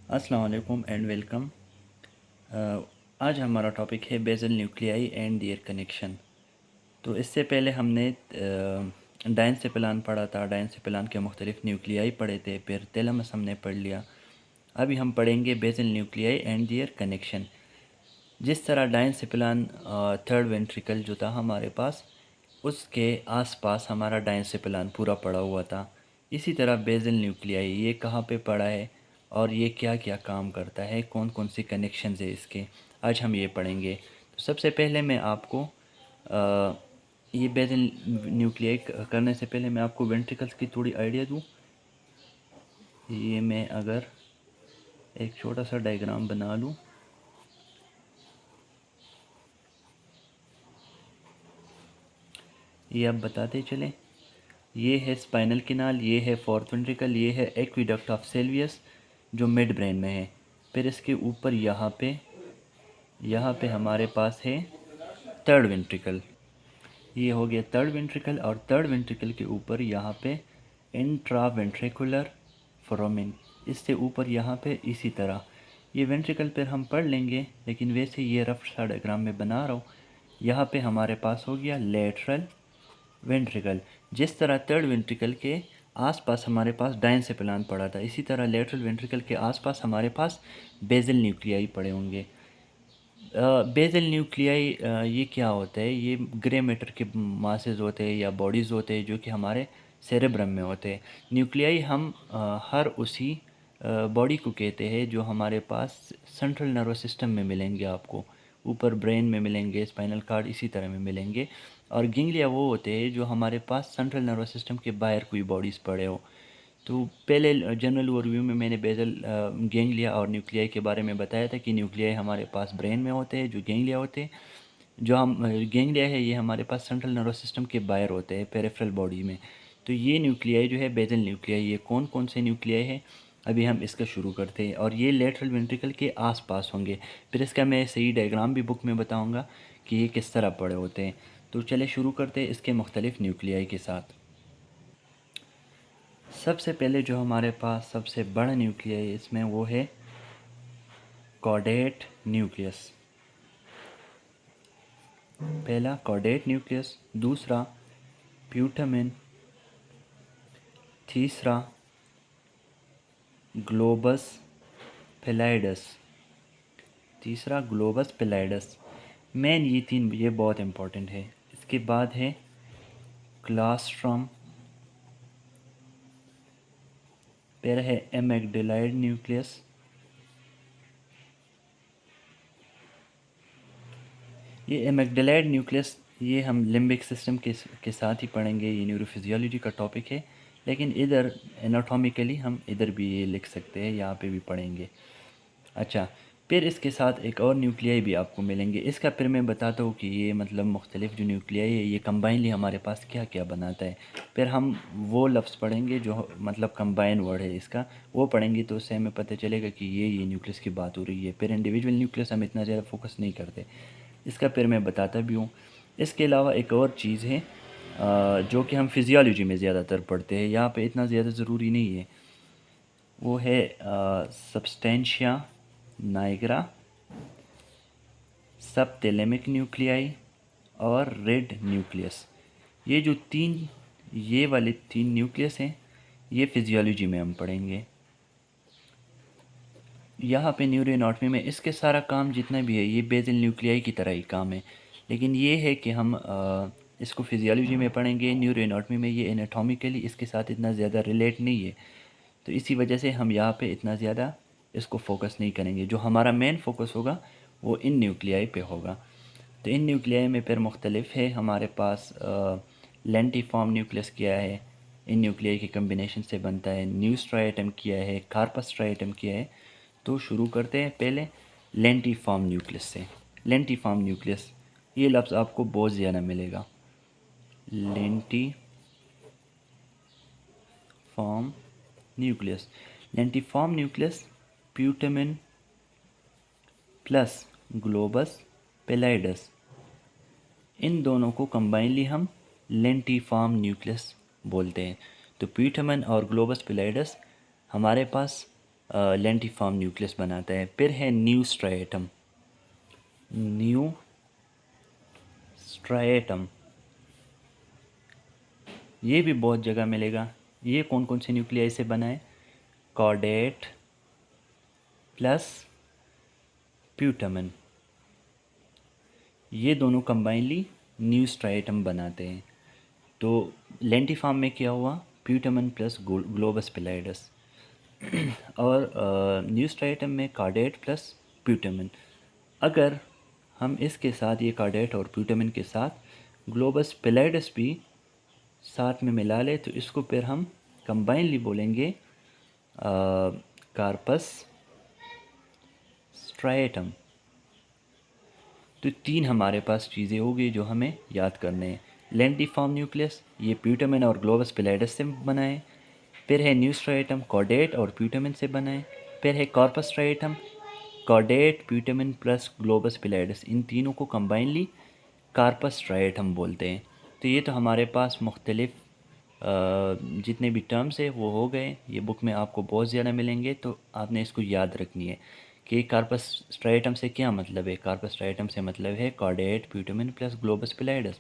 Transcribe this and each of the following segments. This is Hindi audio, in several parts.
अस्सलाम वालेकुम एंड वेलकम। आज हमारा टॉपिक है basal nuclei and their connection. तो इससे पहले हमने डायंसेप्लान पढ़ा था। डायंसेप्लान के मुख्तलिफ न्यूक्लियाई पढ़े थे, फिर थैलेमस हमने पढ़ लिया। अभी हम पढ़ेंगे basal nuclei and their connection. जिस तरह डायंसेप्लान थर्ड वेंट्रिकल जो था हमारे पास, उसके आसपास हमारा डायंसेप्लान पूरा पड़ा हुआ था, इसी तरह बेसल न्यूक्लियाई ये कहाँ पे पड़ा है और ये क्या क्या काम करता है, कौन कौन से कनेक्शंस है इसके, आज हम ये पढ़ेंगे। तो सबसे पहले मैं आपको ये बेसल न्यूक्लियाई करने से पहले मैं आपको वेंट्रिकल्स की थोड़ी आइडिया दूँ। ये मैं अगर एक छोटा सा डायग्राम बना लूँ, ये आप बताते चलें। ये है स्पाइनल किनाल, ये है फोर्थ वेंट्रिकल, ये है एक्विडक्ट ऑफ सेल्वियस जो मिड ब्रेन में है। फिर इसके ऊपर यहाँ पे हमारे पास है थर्ड वेंट्रिकल। ये हो गया थर्ड वेंट्रिकल, और थर्ड वेंट्रिकल के ऊपर यहाँ पे इंट्रा वेंट्रिकुलर फोरामेन, इससे ऊपर यहाँ पे इसी तरह। ये वेंट्रिकल पर हम पढ़ लेंगे, लेकिन वैसे ये रफ सा डायग्राम में बना रहा हूँ। यहाँ पे हमारे पास हो गया लेटरल वेंट्रिकल। जिस तरह थर्ड वेंट्रिकल के आसपास हमारे पास डायंसेप्लान पड़ा था, इसी तरह लेटरल वेंट्रिकल के आसपास हमारे पास बेसल न्यूक्लियाई पड़े होंगे। बेसल न्यूक्लियाई ये क्या होता है? ये ग्रे मैटर के मासेस होते हैं या बॉडीज़ होते हैं जो कि हमारे सेरेब्रम में होते हैं। न्यूक्लियाई हम हर उसी बॉडी को कहते हैं जो हमारे पास सेंट्रल नर्वस सिस्टम में मिलेंगे आपको। ऊपर ब्रेन में मिलेंगे, स्पाइनल कार्ड इसी तरह में मिलेंगे। और गिंगलिया वो होते हैं जो हमारे पास सेंट्रल नर्वस सिस्टम के बाहर कोई बॉडीज़ पड़े हो। तो पहले जनरल ओवरव्यू में मैंने बेसल गैंग्लिया और न्यूक्लियाई के बारे में बताया था कि न्यूक्लियाई हमारे पास ब्रेन में होते हैं, जो गैंग्लिया होते हैं, जो हम गैंग्लिया है ये हमारे पास सेंट्रल नर्वस सिस्टम के बाहर होते हैं, पेरिफेरल बॉडी में। तो ये न्यूक्लियाई जो है बेसल न्यूक्लियाई, ये कौन कौन से न्यूक्लियाई है अभी हम इसका शुरू करते हैं। और ये लेटरल वेंट्रिकल के आसपास होंगे। फिर इसका मैं सही डायग्राम भी बुक में बताऊँगा कि ये किस तरह पड़े होते हैं। तो चले शुरू करते हैं इसके मुख्तलिफ न्यूक्लियाई के साथ। सबसे पहले जो हमारे पास सबसे बड़ा न्यूक्लियाई इसमें वो है कॉर्डेट न्यूक्लियस। पहला कॉर्डेट न्यूक्लियस, दूसरा प्यूटामेन, तीसरा ग्लोबस पेलाइडस, मेन ये तीन, ये बहुत इंपॉर्टेंट है। इसके बाद है क्लास्ट्रम, फिर है एमेग्डालाइड न्यूक्लियस, ये एमेग्डालाइड न्यूक्लियस ये हम लिम्बिक सिस्टम के साथ ही पढ़ेंगे। ये न्यूरोफिजियोलॉजी का टॉपिक है, लेकिन इधर एनाटॉमिकली हम इधर भी ये लिख सकते हैं, यहाँ पे भी पढ़ेंगे। अच्छा, फिर इसके साथ एक और न्यूक्लियाई भी आपको मिलेंगे। इसका फिर मैं बताता हूँ कि ये मतलब मुख्तलिफ जो न्यूक्लियाई है ये कम्बाइनली हमारे पास क्या क्या बनाता है। फिर हम वो लफ्ज़ पढ़ेंगे जो मतलब कम्बाइन वर्ड है इसका, वो पढ़ेंगे तो उससे हमें पता चलेगा कि ये न्यूक्लियस की बात हो रही है। फिर इंडिविजुअल न्यूक्लियस हम इतना ज़्यादा फोकस नहीं करते, इसका फिर मैं बताता भी हूँ। इसके अलावा एक और चीज़ है जो कि हम फिज़ियोलॉजी में ज़्यादातर पढ़ते हैं, यहाँ पे इतना ज़्यादा ज़रूरी नहीं है। वो है सब्सटेंशिया नाइग्रा, सबथैलेमिक न्यूक्लियाई और रेड न्यूक्लियस। ये जो तीन, ये वाले तीन न्यूक्लियस हैं, ये फिज़ियोलॉजी में हम पढ़ेंगे। यहाँ पे न्यूरो एनाटॉमी में इसके सारा काम जितना भी है ये बेसल न्यूक्लियाई की तरह ही काम है, लेकिन ये है कि हम इसको फिज़ियोलॉजी में पढ़ेंगे। न्यूरो एनाटॉमी में ये एनाटॉमिकली इसके साथ इतना ज़्यादा रिलेट नहीं है, तो इसी वजह से हम यहाँ पे इतना ज़्यादा इसको फोकस नहीं करेंगे। जो हमारा मेन फोकस होगा वो इन न्यूक्लियाई पे होगा। तो इन न्यूक्लियाई में फिर मुख्तलिफ है हमारे पास। लेंटिफॉर्म न्यूक्लियस किया है, इन न्यूक्लियाई के कम्बिनेशन से बनता है। न्यू स्ट्राइटम किया है, कार्पस स्ट्राइटम किया है। तो शुरू करते हैं पहले लेंटिफॉर्म न्यूक्लियस से। लेंटिफॉर्म न्यूक्लियस ये लफ्ज़ आपको बहुत ज़्यादा मिलेगा, lentiform nucleus. Lentiform nucleus प्यूटामेन plus globus पेलाइडस, इन दोनों को कंबाइनली हम लेंटिफॉर्म न्यूक्लियस बोलते हैं। तो प्यूटामेन और ग्लोबस पेलाइडस हमारे पास लेंटिफॉर्म न्यूक्लियस बनाता है। फिर है न्यू स्ट्राइएटम। न्यू स्ट्राइएटम ये भी बहुत जगह मिलेगा। ये कौन कौन से न्यूक्लियाई से बना है? कॉर्डेट प्लस प्यूटामिन, ये दोनों कंबाइनली न्यू स्ट्राइएटम बनाते हैं। तो लेंटिफॉर्म में क्या हुआ? प्यूटामिन प्लस ग्लोबस पिलाइडस। और न्यू स्ट्राइएटम में कार्डेट प्लस प्यूटामिन। अगर हम इसके साथ ये कार्डेट और प्यूटामिन के साथ ग्लोबस पिलाइडस भी साथ में मिला ले तो इसको फिर हम कंबाइनली बोलेंगे कार्पस स्ट्राइएटम। तो तीन हमारे पास चीज़ें हो गई जो हमें याद करने हैं। लेंटिफॉर्म न्यूक्लियस ये प्यूटामिन और ग्लोबस पिलाइडस से बना है। फिर है न्यू स्ट्राइएटम कॉर्डेट और प्यूटामिन से बना है। फिर है कॉर्पस स्ट्राइएटम कॉर्डेट प्यूटामिन प्लस ग्लोबस पिलाइडस, इन तीनों को कंबाइनली कार्पस स्ट्राइएटम बोलते हैं। तो ये तो हमारे पास मुख्तलिफ जितने भी टर्म्स है वो हो गए। ये बुक में आपको बहुत ज़्यादा मिलेंगे तो आपने इसको याद रखनी है कि कार्पस स्ट्राइएटम से क्या मतलब है। कार्पस स्ट्राइएटम से मतलब है chordate प्यूटामिन plus globus पिलाइडस।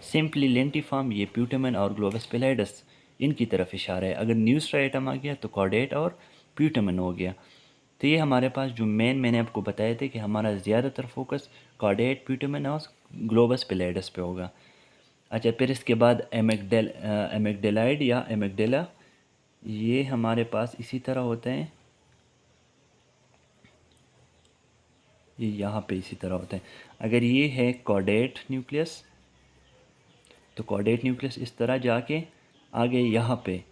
Simply lentiform ये प्यूटामिन और ग्लोबस पिलाइडस इनकी तरफ इशारा है। अगर न्यू स्ट्राइएटम आ गया तो कॉर्डेट और प्यूटामिन हो गया। तो ये हमारे पास जो मैंने आपको बताए थे कि हमारा ज़्यादातर फोकस कॉर्डेट प्यूटामिन और ग्लोबस पिलाइडस पे होगा। अच्छा, फिर इसके बाद एमिग्डेलाइड या एमिग्डेला, ये हमारे पास इसी तरह होते हैं। ये यहाँ पे इसी तरह होते हैं। अगर ये है कॉर्डेट न्यूक्लियस तो कॉर्डेट न्यूक्लियस इस तरह जाके आगे यहाँ पे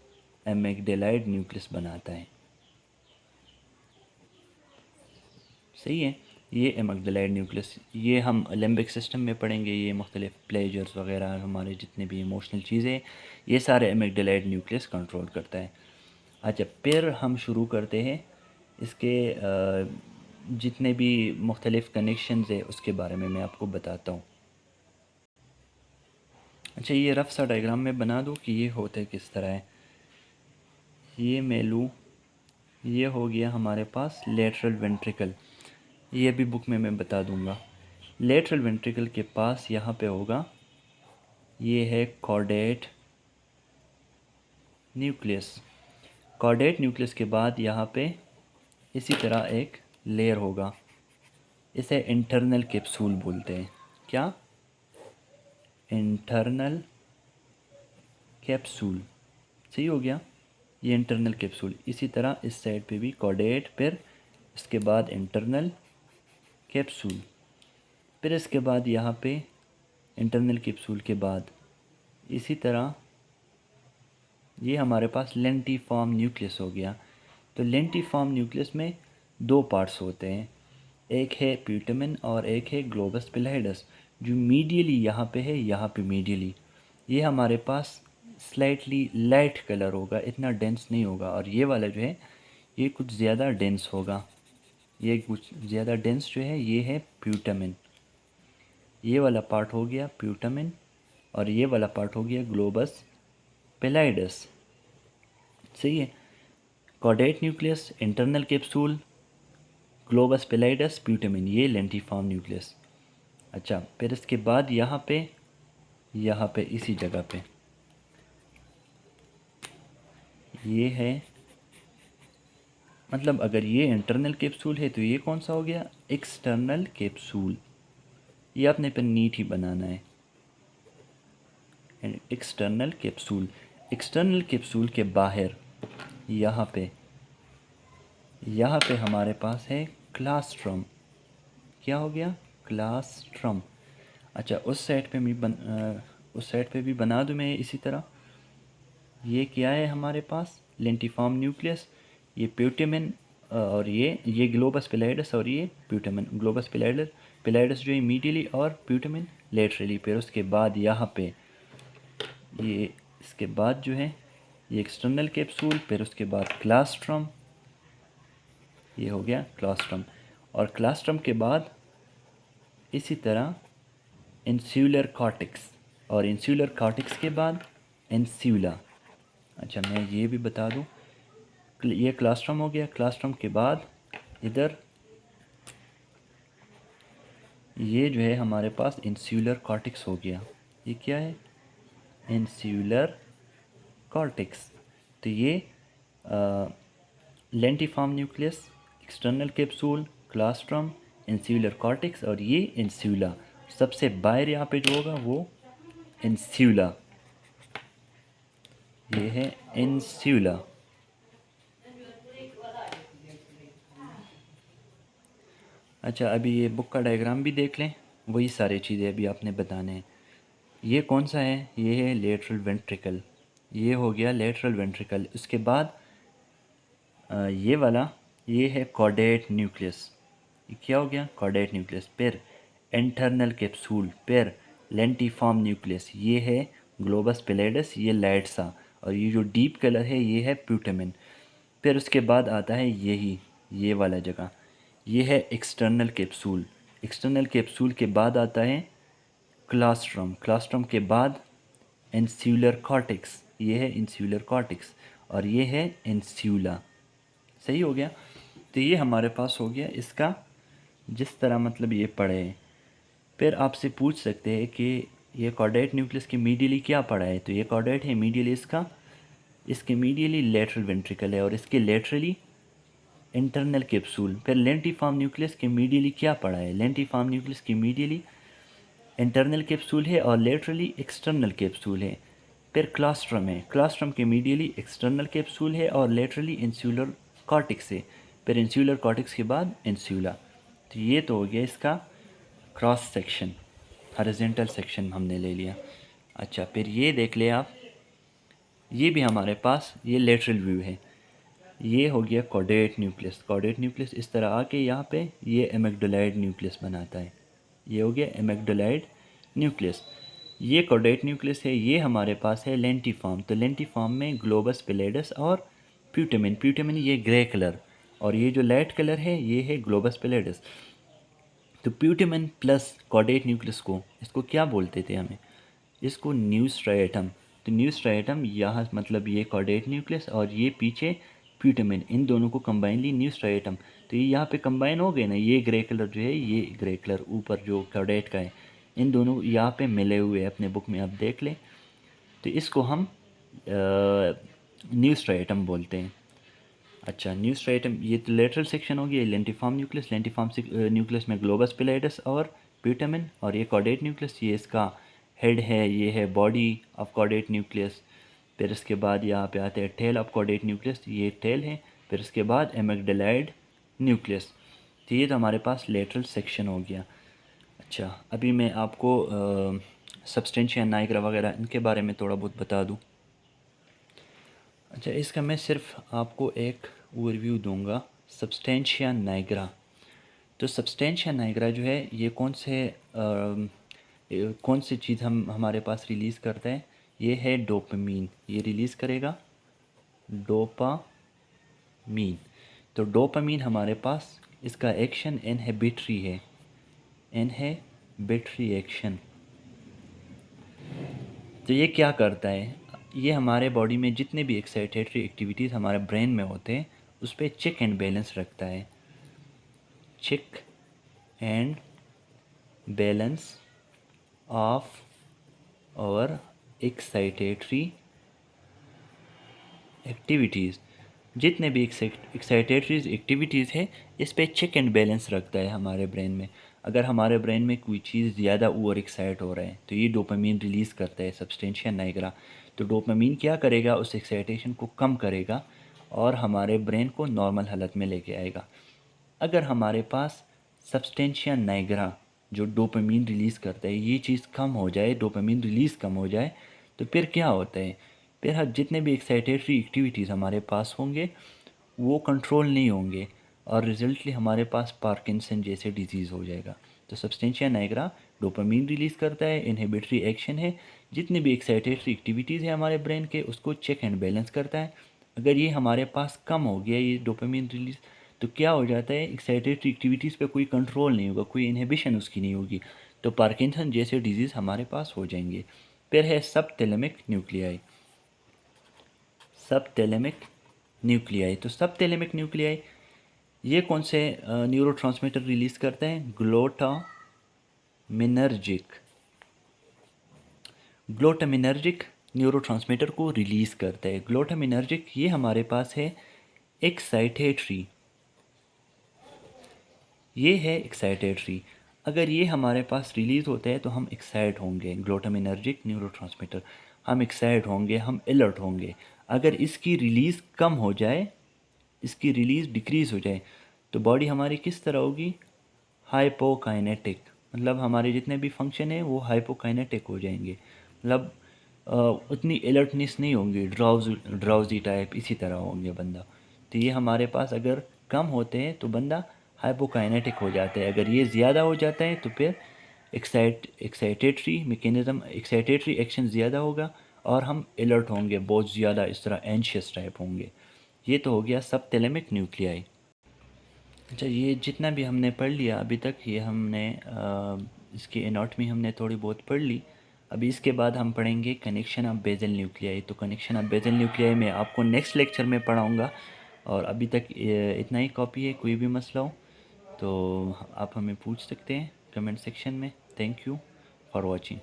एमिग्डेलाइड न्यूक्लियस बनाता है। सही है। ये एमिग्डालाइड न्यूक्लियस ये हम लिम्बिक सिस्टम में पढ़ेंगे। ये मुख्तलिफ प्लेजर्स वगैरह हमारे जितने भी इमोशनल चीज़ें ये सारे एमिग्डालाइड न्यूक्लियस कंट्रोल करता है। अच्छा, फिर हम शुरू करते हैं इसके जितने भी मुख्तलिफ कनेक्शंस है उसके बारे में मैं आपको बताता हूँ। अच्छा, ये रफ सा डायग्राम में बना दूँ कि ये होता है किस तरह है। ये मैं लूँ, ये हो गया हमारे पास लेटरल वेंट्रिकल। ये भी बुक में मैं बता दूंगा। लेटरल वेंट्रिकल के पास यहाँ पे होगा, ये है कॉर्डेट न्यूक्लियस। कॉर्डेट न्यूक्लियस के बाद यहाँ पे इसी तरह एक लेयर होगा, इसे इंटरनल कैप्सूल बोलते हैं। क्या? Internal capsule. सही हो गया, ये इंटरनल कैप्सूल। इसी तरह इस साइड पे भी कॉर्डेट, फिर इसके बाद इंटरनल कैप्सूल, फिर इसके बाद यहाँ पे इंटरनल कैप्सूल के बाद इसी तरह ये हमारे पास लेंटिफॉर्म न्यूक्लियस हो गया। तो लेंटिफॉर्म न्यूक्लियस में दो पार्ट्स होते हैं, एक है प्यूटामिन और एक है ग्लोबस पिलाइडस, जो मीडियली यहाँ पे है, यहाँ पे मीडियली। ये हमारे पास स्लाइटली लाइट कलर होगा, इतना डेंस नहीं होगा। और ये वाला जो है ये कुछ ज़्यादा डेंस होगा। ये कुछ ज़्यादा डेंस जो है ये है प्यूटामिन। ये वाला पार्ट हो गया प्यूटामिन और ये वाला पार्ट हो गया ग्लोबस पिलाइडस। सही है। Caudate nucleus, internal capsule, globus pallidus, putamen, ये लेंटिफॉर्म न्यूक्लियस। अच्छा, फिर इसके बाद यहाँ पे इसी जगह पे ये है, मतलब अगर ये इंटरनल कैप्सूल है तो ये कौन सा हो गया? External capsule. ये आपने फिर नीट ही बनाना है। एक्सटर्नल कैप्सूल, एक्सटर्नल कैप्सूल के बाहर यहाँ पे हमारे पास है क्लास्ट्रम। क्या हो गया? क्लास्ट्रम। अच्छा, उस साइड पे भी बना दूँ मैं इसी तरह। ये क्या है हमारे पास? लेंटिफॉर्म न्यूक्लियस, ये प्यूटामिन और ये ग्लोबस पिलाइडस और ये प्यूटामिन। ग्लोबस पिलाइडस जो है मीडियली और प्यूटामिन लेटरली। फिर उसके बाद यहाँ पे ये इसके बाद जो है ये एक्सटर्नल कैप्सूल, फिर उसके बाद क्लास्ट्रम। ये हो गया क्लास्ट्रम। और क्लास्ट्रम के बाद इसी तरह इंस्यूलर कॉर्टेक्स, और इंस्यूलर कॉर्टेक्स के बाद इंस्यूला। अच्छा, मैं ये भी बता दूं, ये क्लास्ट्रम हो गया। क्लास्ट्रम के बाद इधर ये जो है हमारे पास इंस्यूलर कॉर्टेक्स हो गया। ये क्या है? इंस्यूलर कॉर्टेक्स। तो ये lentiform nucleus, external capsule, क्लास्ट्रम, इंस्यूलर cortex और ये इंस्यूला। सबसे बाहर यहाँ पे जो होगा वो इंस्यूला, ये है इंस्यूला। अच्छा, अभी ये बुक का डायग्राम भी देख लें, वही सारी चीज़ें अभी आपने बताने हैं। ये कौन सा है? ये है लेटरल वेंट्रिकल। ये हो गया लेटरल वेंट्रिकल। उसके बाद ये वाला, ये है कॉर्डेट न्यूक्लियस। ये क्या हो गया? Chordate nucleus. फिर इंटरनल कैप्सूल, फिर लेंटिफॉर्म न्यूक्लियस, ये है ग्लोबस पैलेडिस, ये लाइट सा, और ये जो डीप कलर है ये है प्यूटामिन। फिर उसके बाद आता है यही, ये वाला जगह, ये है एक्सटर्नल कैप्सूल। एक्सटर्नल कैप्सूल के बाद आता है क्लास्ट्रम। क्लास्ट्रम के बाद इंस्यूलर कॉर्टेक्स, ये है इंस्यूलर कॉर्टेक्स, और ये है इंस्यूला। सही हो गया। तो ये हमारे पास हो गया इसका, जिस तरह मतलब ये पढ़े हैं। फिर आपसे पूछ सकते हैं कि ये कॉर्डेट न्यूक्लियस के मीडियली क्या पड़ा है? तो ये कॉर्डेट है मीडियली इसका, इसके मीडियली लेटरल वेंट्रिकल है, और इसके लेटरली इंटरनल कैप्सूल। फिर लेंटिफॉर्म न्यूक्लियस के मीडियली क्या पड़ा है? लेंटिफॉर्म न्यूक्लियस के मीडियली इंटरनल कैप्सूल है और लेटरली एक्सटर्नल कैप्सूल है। फिर क्लास्ट्रम है, क्लास्ट्रम के मीडियली एक्सटर्नल कैप्सूल है और लेटरली इंस्यूलर कॉर्टेक्स है। फिर इंस्यूलर कॉर्टेक्स के बाद इंस्यूला। तो ये तो हो गया इसका क्रॉस सेक्शन, हॉरिजॉन्टल सेक्शन हमने ले लिया। अच्छा, फिर ये देख ले आप, ये भी हमारे पास ये लेटरल व्यू है। ये हो गया कॉर्डेट न्यूक्लियस। कॉर्डेट न्यूक्लियस इस तरह आके यहाँ पे ये एमिग्डालाइड न्यूक्लियस बनाता है। ये हो गया एमिग्डालाइड न्यूक्लियस। ये कॉर्डेट न्यूक्लियस है। ये हमारे पास है लेंटिफॉर्म। तो लेंटिफॉर्म में ग्लोबस पैलेडिस और प्यूटामिन। प्यूटामिन ये ग्रे कलर, और ये जो लाइट कलर है ये है ग्लोबस पैलेडिस। तो प्यूटामिन प्लस कॉर्डेट न्यूक्लियस को, इसको क्या बोलते थे हमें? इसको न्यू स्ट्राइएटम। तो न्यू स्ट्राइएटम यहाँ मतलब ये कॉर्डेट न्यूक्लियस और ये पीछे प्यूटामिन, इन दोनों को कंबाइनली न्यू स्ट्राइएटम। तो ये यहाँ पे कंबाइन हो गए ना, ये ग्रे कलर जो है, ये ग्रे कलर ऊपर जो कॉर्डेट का है, इन दोनों यहाँ पे मिले हुए हैं। अपने बुक में आप देख लें। तो इसको हम न्यू स्ट्राइएटम बोलते हैं। अच्छा, न्यू स्ट्राइएटम ये तो लेटरल सेक्शन हो गया। लेंटिफॉर्म न्यूक्लियस, लेंटिफॉर्म न्यूक्लियस में ग्लोबस पैलेडिस और प्यूटामिन, और ये कॉर्डेट न्यूक्लियस, ये इसका हेड है, ये है बॉडी ऑफ कॉर्डेट न्यूक्लियस। फिर इसके बाद यहाँ पे आते हैं टेल ऑफ कॉर्डेट न्यूक्लियस, ये टेल है। फिर इसके बाद एमिग्डालाइड न्यूक्लियस। तो ये तो हमारे पास लेटरल सेक्शन हो गया। अच्छा, अभी मैं आपको सब्सटेंशिया नाइग्रा वगैरह इनके बारे में थोड़ा बहुत बता दूँ। अच्छा, इसका मैं सिर्फ आपको एक ओवरव्यू दूंगा। Substantia Niagara. तो सब्सटेंशिया नाइग्रा जो है ये कौन सी चीज़ हम हमारे पास रिलीज़ करता है? ये है डोपामीन। ये रिलीज़ करेगा डोपामीन। तो डोपामीन हमारे पास इसका एक्शन इनहिबिटरी है, इनहिबिटरी एक्शन। तो ये क्या करता है? ये हमारे बॉडी में जितने भी एक्साइटेटरी एक्टिविटीज़ हमारे ब्रेन में होते हैं उस पर चेक एंड बैलेंस रखता है। चेक एंड बैलेंस ऑफ और एक्साइटेटरी एक्टिविटीज़, जितने भी एक्साइटेटरीज एक्टिविटीज़ है इस पे चेक एंड बैलेंस रखता है हमारे ब्रेन में। अगर हमारे ब्रेन में कोई चीज़ ज़्यादा ओवर एक्साइट हो रहा है तो ये डोपामीन रिलीज़ करता है, सब्सटेंशिया नाइग्रा। तो डोपामीन क्या करेगा? उस एक्साइटेशन को कम करेगा और हमारे ब्रेन को नॉर्मल हालत में लेके आएगा। अगर हमारे पास सब्सटेंशिया नाइग्रा जो डोपामीन रिलीज़ करता है ये चीज़ कम हो जाए, डोपामीन रिलीज़ कम हो जाए, तो फिर क्या होता है? फिर हर जितने भी एक्साइटेटरी एक्टिविटीज़ हमारे पास होंगे वो कंट्रोल नहीं होंगे और रिजल्टली हमारे पास पार्किंसन जैसे डिजीज़ हो जाएगा। तो सब्सटेंशिया नाइग्रा डोपामीन रिलीज़ करता है, इनहिबिटरी एक्शन है, जितनी भी एक्साइटेटरी एक्टिविटीज़ है हमारे ब्रेन के उसको चेक एंड बैलेंस करता है। अगर ये हमारे पास कम हो गया ये डोपामीन रिलीज़, तो क्या हो जाता है? एक्साइटेटरी एक्टिविटीज़ पे कोई कंट्रोल नहीं होगा, कोई इनहिबिशन उसकी नहीं होगी, तो पार्किंसन जैसे डिजीज़ हमारे पास हो जाएंगे। फिर है सब थैलेमिक न्यूक्लियाई। सब थैलेमिक न्यूक्लियाई। तो सब थैलेमिक न्यूक्लियाई ये कौन से न्यूरोट्रांसमीटर रिलीज़ करते हैं? ग्लूटामिनर्जिक न्यूरोट्रांसमीटर को रिलीज़ करता है। ग्लूटामिनर्जिक ये हमारे पास है एक्साइटेटरी, ये है एक्साइटेटरी। अगर ये हमारे पास रिलीज़ होता है तो हम एक्साइट होंगे, ग्लूटामिनर्जिक न्यूरोट्रांसमीटर, हम एक्साइट होंगे, हम अलर्ट होंगे। अगर इसकी रिलीज़ कम हो जाए, इसकी रिलीज़ डिक्रीज़ हो जाए, तो बॉडी हमारी किस तरह होगी? हाइपोकाइनेटिक, मतलब हमारे जितने भी फंक्शन है वो हाइपोकाइनेटिक हो जाएंगे, मतलब उतनी अलर्टनेस नहीं होंगी, ड्राउजी टाइप इसी तरह होंगे बंदा। तो ये हमारे पास अगर कम होते हैं तो बंदा हाइपोकाइनेटिक हो जाता है। अगर ये ज़्यादा हो जाता है तो फिर एक्साइटेटरी एक्शन ज़्यादा होगा और हम अलर्ट होंगे, बहुत ज़्यादा इस तरह एंशियस टाइप होंगे। ये तो हो गया सब थैलेमिक न्यूक्लियाई। अच्छा, ये जितना भी हमने पढ़ लिया अभी तक, ये हमने इसकी एनाटॉमी हमने थोड़ी बहुत पढ़ ली। अभी इसके बाद हम पढ़ेंगे कनेक्शन ऑफ बेसल न्यूक्लियाई। तो कनेक्शन ऑफ बेसल न्यूक्लियाई में आपको नेक्स्ट लेक्चर में पढ़ाऊँगा। और अभी तक इतना ही कॉपी है, कोई भी मसला हो तो आप हमें पूछ सकते हैं कमेंट सेक्शन में। Thank you for watching.